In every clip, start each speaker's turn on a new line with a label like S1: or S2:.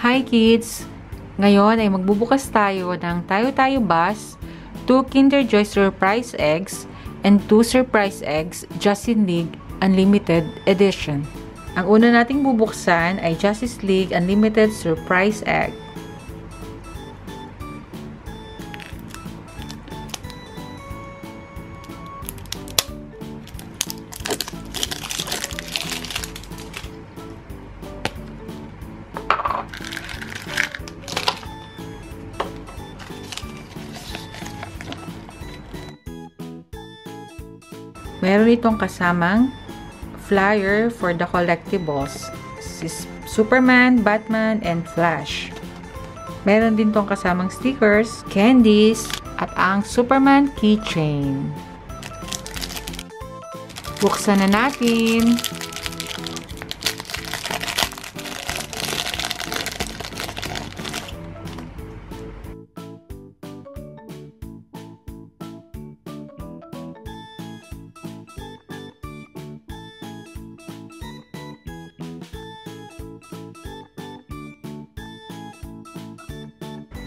S1: Hi kids! Ngayon ay magbubukas tayo ng Tayo-Tayo Bus, 2 Kinder Joy Surprise Eggs, and 2 Surprise Eggs Justice League Unlimited Edition. Ang una nating bubuksan ay Justice League Unlimited Surprise Egg. Meron itong kasamang flyer for the collectibles. Superman, Batman, and Flash. Meron din itong kasamang stickers, candies, at ang Superman keychain. Buksan na natin.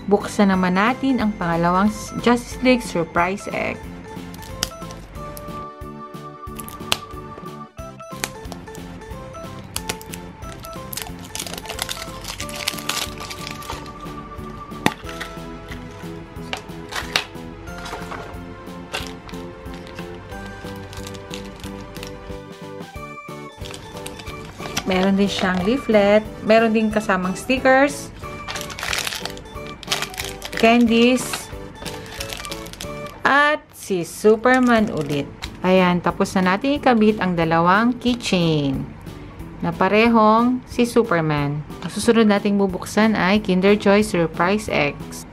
S1: Buksan naman natin ang pangalawang Justice League Surprise Egg. Meron din siyang leaflet, meron din kasamang stickers, candies, at si Superman ulit. Ayan, tapos na natin ikabit ang dalawang keychain na parehong si Superman. Ang susunod nating bubuksan ay Kinder Joy Surprise Eggs.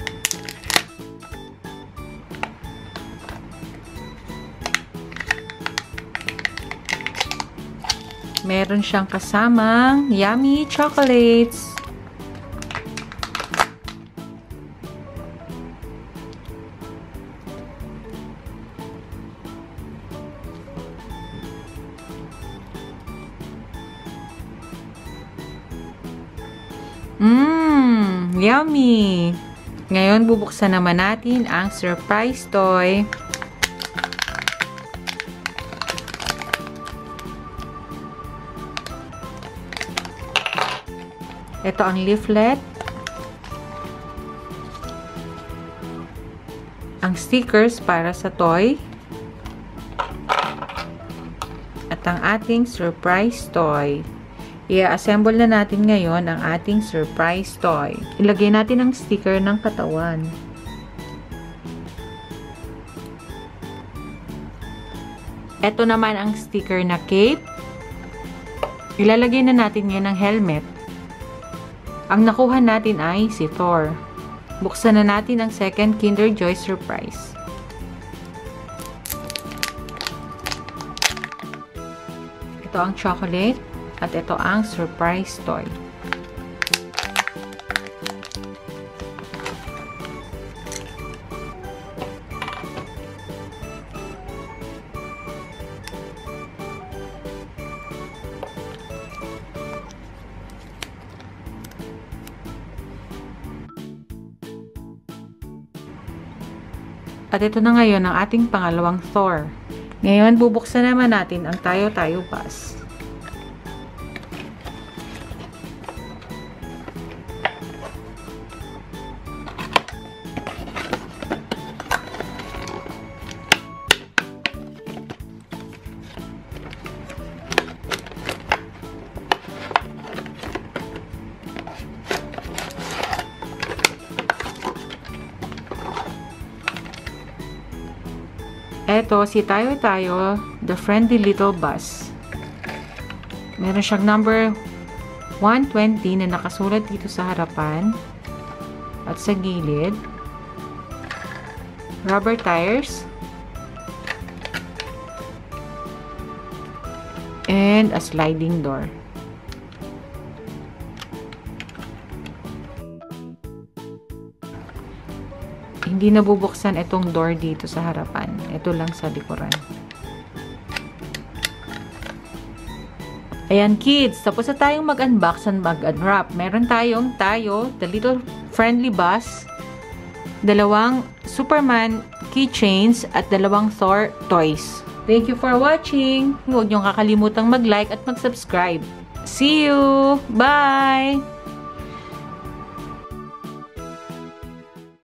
S1: Meron siyang kasamang yummy chocolates. Yummy! Ngayon, bubuksan naman natin ang surprise toy. Ito ang leaflet. Ang stickers para sa toy. At ang ating surprise toy. I-assemble na natin ngayon ang ating surprise toy. Ilagay natin ang sticker ng katawan. Ito naman ang sticker na cape. Ilalagay na natin ngayon ang helmet. Ang nakuha natin ay si Thor. Buksan na natin ang second Kinder Joy Surprise. Ito ang chocolate. At ito ang surprise toy. At ito na ngayon ang ating pangalawang Thor. Ngayon, bubuksan naman natin ang Tayo-Tayo Bus. Ito, si Tayo-Tayo, the friendly little bus. Meron siyang number 120 na nakasulat dito sa harapan at sa gilid. Rubber tires. And a sliding door. Hindi nabubuksan itong door dito sa harapan. Ito lang sa likuran. Ayan kids, tapos na tayong mag-unbox and mag-unwrap. Meron tayong Tayo, The Little Friendly Bus, 2 Superman keychains, at 2 Thor toys. Thank you for watching. Huwag niyong kakalimutang mag-like at mag-subscribe. See you! Bye!